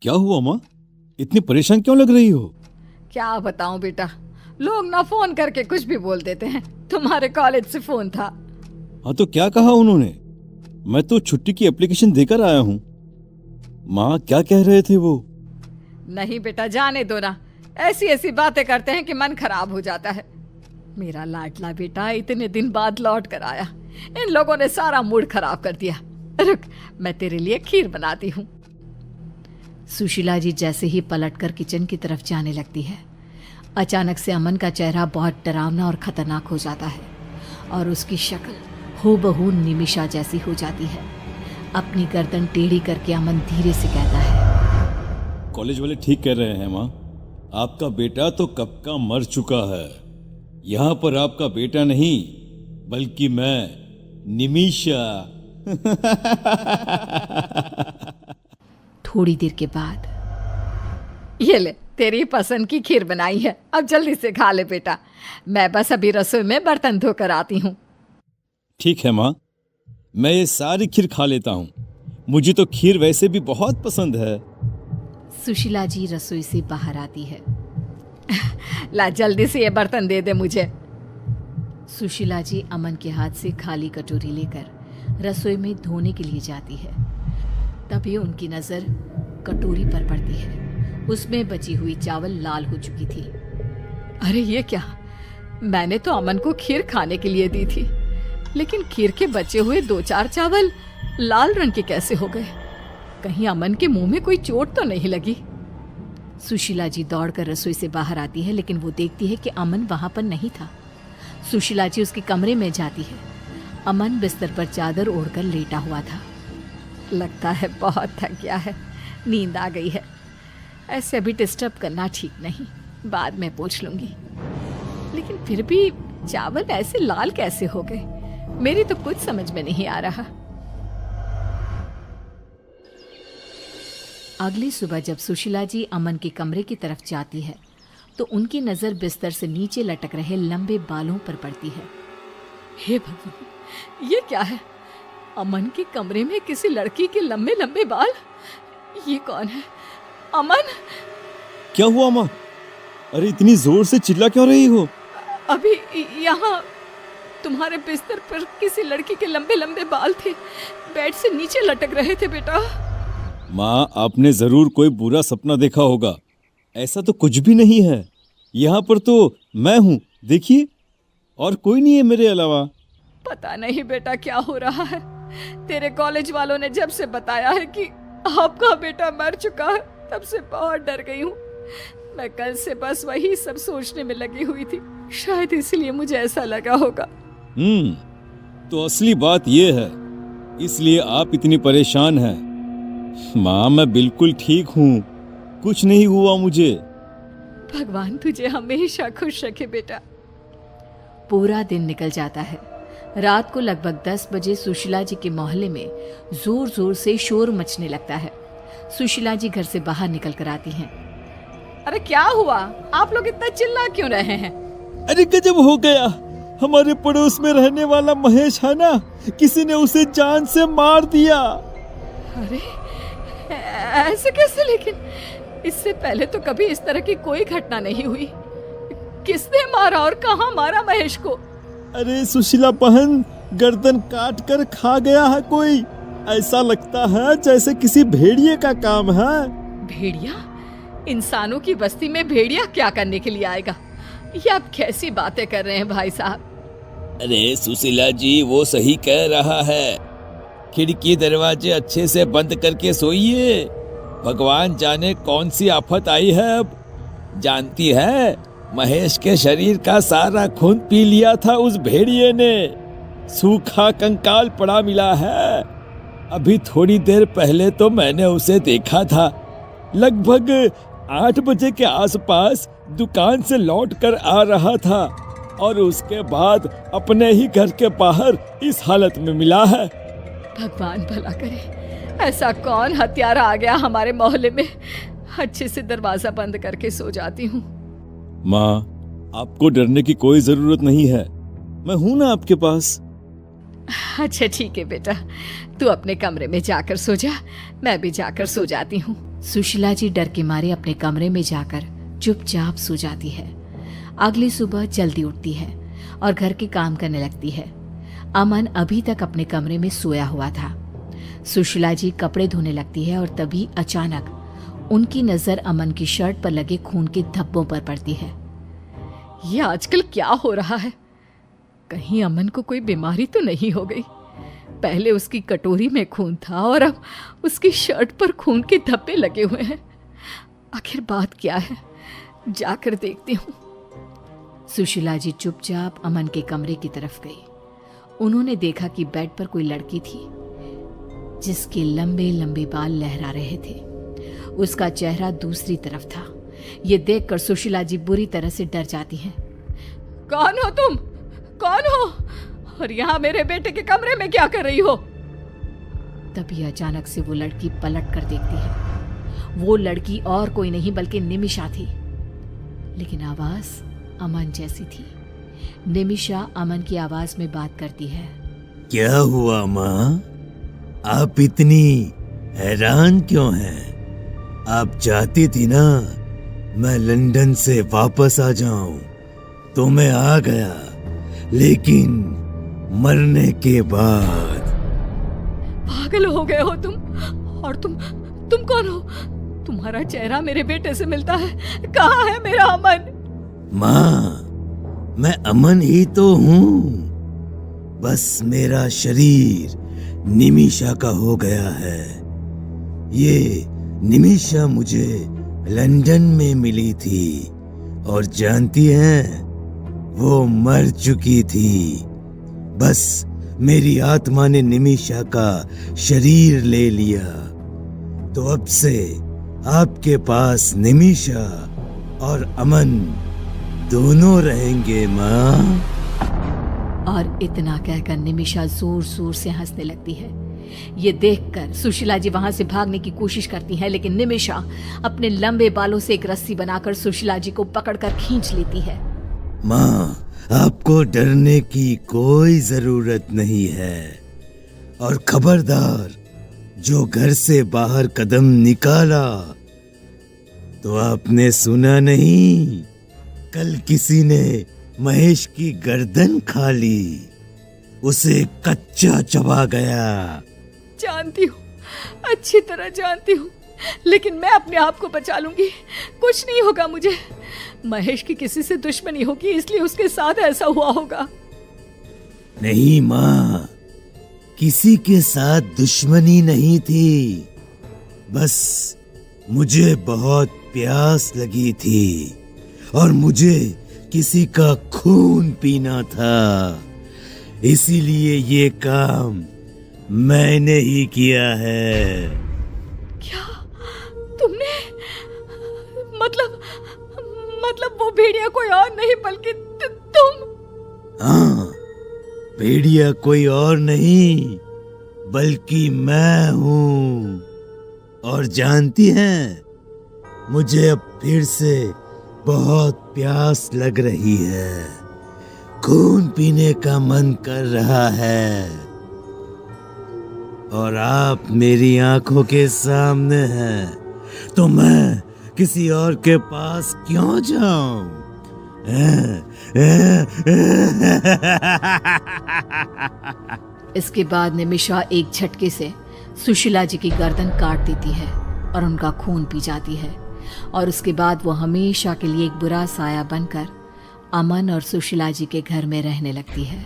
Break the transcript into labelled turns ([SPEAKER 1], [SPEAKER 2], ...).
[SPEAKER 1] क्या हुआ माँ? इतनी परेशान क्यों लग रही हो?
[SPEAKER 2] क्या बताऊं बेटा, लोग ना फोन करके कुछ भी बोल देते हैं। तुम्हारे कॉलेज से फोन था।
[SPEAKER 1] हाँ तो क्या कहा उन्होंने? मैं तो छुट्टी की एप्लीकेशन देकर आया हूँ। माँ क्या कह रहे थे वो?
[SPEAKER 2] नहीं बेटा, जाने दो ना। ऐसी ऐसी बातें करते हैं कि मन खराब हो जाता है। मेरा लाडला बेटा इतने दिन बाद लौट कर आया, इन लोगों ने सारा मूड खराब कर दिया। रुक, मैं तेरे लिए खीर बनाती हूँ। सुशीला जी जैसे ही पलटकर किचन की तरफ जाने लगती है, अचानक से अमन का चेहरा बहुत डरावना और खतरनाक हो जाता है और उसकी शक्ल हूबहू निमिषा जैसी हो जाती है। अपनी गर्दन टेढ़ी करके अमन धीरे से कहता है,
[SPEAKER 1] कॉलेज वाले ठीक कह रहे हैं माँ। आपका बेटा तो कब का मर चुका है। यहाँ पर आपका बेटा नहीं बल्कि मैं, निमिषा।
[SPEAKER 2] थोड़ी देर के बाद, ये ले तेरी पसंद की खीर बनाई है, अब जल्दी से खा ले बेटा। मैं बस अभी रसोई में बर्तन धोकर आती हूँ।
[SPEAKER 1] ठीक है माँ, मैं ये सारी खीर खा लेता हूँ। मुझे तो खीर वैसे भी बहुत पसंद है।
[SPEAKER 2] सुशीला जी रसोई से बाहर आती है। ला जल्दी से ये बर्तन दे दे मुझे। सुशीला जी अमन के हाथ से खाली कटोरी लेकर रसोई में धोने के लिए जाती है। तभी उनकी नजर कटोरी पर पड़ती है। उसमें बची हुई चावल लाल हो चुकी थी। अरे ये क्या, मैंने तो अमन को खीर खाने के लिए दी थी, लेकिन खीर के बचे हुए 2-4 चावल लाल रंग के कैसे हो गए? कहीं अमन के मुंह में कोई चोट तो नहीं लगी? सुशीला जी दौड़कर रसोई से बाहर आती है, लेकिन वो देखती है कि अमन वहां पर नहीं था। सुशीला जी उसके कमरे में जाती है। अमन बिस्तर पर चादर ओढ़कर लेटा हुआ था। लगता है बहुत थक गया है, नींद आ गई है। ऐसे अभी डिस्टर्ब करना ठीक नहीं, बाद में पूछ लूंगी। लेकिन फिर भी चावल ऐसे लाल कैसे हो गए? मेरी तो कुछ समझ में नहीं आ रहा। अगली सुबह जब सुशीला जी अमन के कमरे की तरफ जाती है तो उनकी नजर बिस्तर से नीचे लटक रहे लंबे बालों पर पड़ती है। हे भगवान, ये क्या है? अमन के कमरे में किसी लड़की के लंबे लंबे बाल। ये कौन है? अमन!
[SPEAKER 1] क्या हुआ माँ? अरे इतनी जोर से चिल्ला क्यों रही हो?
[SPEAKER 2] अभी यहाँ तुम्हारे बिस्तर पर किसी लड़की के लंबे लंबे बाल थे, बेड से नीचे लटक रहे थे बेटा।
[SPEAKER 1] माँ आपने जरूर कोई बुरा सपना देखा होगा। ऐसा तो कुछ भी नहीं है। यहाँ पर तो मैं हूँ, देखिए, और कोई नहीं है मेरे अलावा।
[SPEAKER 2] पता नहीं बेटा क्या हो रहा है। तेरे कॉलेज वालों ने जब से बताया है कि आपका बेटा मर चुका है, तब से बहुत डर गई हूँ। मैं कल से बस वही सब सोचने में लगी हुई थी, शायद इसलिए मुझे ऐसा लगा होगा।
[SPEAKER 1] तो असली बात ये है, इसलिए आप इतनी परेशान हैं। माँ मैं बिल्कुल ठीक हूँ, कुछ नहीं हुआ मुझे।
[SPEAKER 2] भगवान तुझे हमेशा खुश रखे बेटा। पूरा दिन निकल जाता है। रात को लगभग 10 बजे सुशीला जी के मोहल्ले में जोर जोर से शोर मचने लगता है। सुशीला जी घर से बाहर निकल कर आती हैं। अरे क्या हुआ? आप लोग इतना चिल्ला क्यों रहे हैं?
[SPEAKER 1] अरे गजब हो गया, हमारे पड़ोस में रहने वाला महेश है ना, किसी ने उसे जान से मार दिया।
[SPEAKER 2] अरे ऐसे कैसे? लेकिन इससे पहले तो कभी इस तरह की कोई घटना नहीं हुई। किसने मारा और कहाँ मारा महेश को?
[SPEAKER 1] अरे सुशीला बहन, गर्दन काट कर खा गया है कोई। ऐसा लगता है जैसे किसी भेड़िए का काम है।
[SPEAKER 2] भेड़िया? इंसानों की बस्ती में भेड़िया क्या करने के लिए आएगा? ये आप कैसी बातें कर रहे हैं भाई साहब?
[SPEAKER 3] अरे सुशीला जी वो सही कह रहा है। खिड़की दरवाजे अच्छे से बंद करके सोइए, भगवान जाने कौन सी आफत आई है अब। जानती है, महेश के शरीर का सारा खून पी लिया था उस भेड़िए ने। सूखा कंकाल पड़ा मिला है। अभी थोड़ी देर पहले तो मैंने उसे देखा था, लगभग 8 बजे के आसपास दुकान से लौट कर आ रहा था और उसके बाद अपने ही घर के बाहर इस हालत में मिला है।
[SPEAKER 2] भगवान भला करे, ऐसा कौन हत्यारा आ गया हमारे मोहल्ले में? अच्छे से दरवाजा बंद करके सो जाती हूँ।
[SPEAKER 1] माँ आपको डरने की कोई जरूरत नहीं है, मैं हूं ना आपके पास।
[SPEAKER 2] अच्छा ठीक है बेटा, तू अपने कमरे में जाकर सो जा, मैं भी जाकर सो जाती हूँ। सुशीला जी डर के मारे अपने कमरे में जाकर चुपचाप सो जाती है। अगली सुबह जल्दी उठती है और घर के काम करने लगती है। अमन अभी तक अपने कमरे में सोया हुआ था। सुशीला जी कपड़े धोने लगती है और तभी अचानक उनकी नजर अमन की शर्ट पर लगे खून के धब्बों पर पड़ती है। ये आजकल क्या हो रहा है? कहीं अमन को कोई बीमारी तो नहीं हो गई? पहले उसकी कटोरी में खून था और अब उसकी शर्ट पर खून के धब्बे लगे हुए हैं। आखिर बात क्या है? जाकर देखती हूँ। सुशीला जी चुपचाप अमन के कमरे की तरफ गई। उन्होंने देखा कि बेड पर कोई लड़की थी जिसके लंबे लंबे बाल लहरा रहे थे। उसका चेहरा दूसरी तरफ था। ये देखकर सुशीला जी बुरी तरह से डर जाती हैं। कौन हो तुम? कौन हो? और यहाँ मेरे बेटे के कमरे में क्या कर रही हो? तभी अचानक से वो लड़की पलट कर देखती है। वो लड़की और कोई नहीं बल्कि निमिषा थी, लेकिन आवाज अमन जैसी थी। निमिषा अमन की आवाज में बात करती है।
[SPEAKER 4] क्या हुआ माँ? आप इतनी हैरान क्यों हैं? आप चाहती थी ना मैं लंदन से वापस आ जाऊं, तो मैं आ गया, लेकिन मरने के बाद।
[SPEAKER 2] पागल हो गए हो तुम? और तुम कौन हो? तुम्हारा चेहरा मेरे बेटे से मिलता है। कहाँ है मेरा अमन?
[SPEAKER 4] माँ, मैं अमन ही तो हूँ, बस मेरा शरीर निमिषा का हो गया है। ये निमिषा मुझे लंदन में मिली थी और जानती हैं, वो मर चुकी थी। बस मेरी आत्मा ने निमिषा का शरीर ले लिया, तो अब से आपके पास निमिषा और अमन दोनों रहेंगे माँ।
[SPEAKER 2] और इतना कहकर निमिषा जोर जोर से हंसने लगती है। ये देखकर सुशीला जी वहां से भागने की कोशिश करती है, लेकिन निमिषा अपने लंबे बालों से एक रस्सी बनाकर सुशीला जी को पकड़कर खींच लेती है।
[SPEAKER 4] माँ, आपको डरने की कोई जरूरत नहीं है। और खबरदार, जो घर से बाहर कदम निकाला तो आपने सुना नहीं, कल किसी ने महेश की गर्दन खा ली, उसे कच्चा चबा गया।
[SPEAKER 2] जानती हूँ, अच्छी तरह जानती हूँ, लेकिन मैं अपने आप को बचा लूंगी। कुछ नहीं होगा मुझे। महेश की किसी से दुश्मनी होगी, इसलिए उसके साथ ऐसा हुआ होगा।
[SPEAKER 4] नहीं माँ, किसी के साथ दुश्मनी नहीं थी, बस मुझे बहुत प्यास लगी थी और मुझे किसी का खून पीना था, इसीलिए ये काम मैंने ही किया है।
[SPEAKER 2] क्या तुमने? मतलब वो भेड़िया कोई और नहीं बल्कि तुम?
[SPEAKER 4] हाँ, भेड़िया कोई और नहीं बल्कि मैं हूँ। और जानती हैं, मुझे अब फिर से बहुत प्यास लग रही है, खून पीने का मन कर रहा है, और आप मेरी आंखों के सामने हैं, तो मैं किसी और के पास क्यों जाऊं?
[SPEAKER 2] इसके बाद निमिषा एक झटके से सुशीला जी की गर्दन काट देती है और उनका खून पी जाती है। और उसके बाद वो हमेशा के लिए एक बुरा साया बनकर अमन और सुशीला जी के घर में रहने लगती है।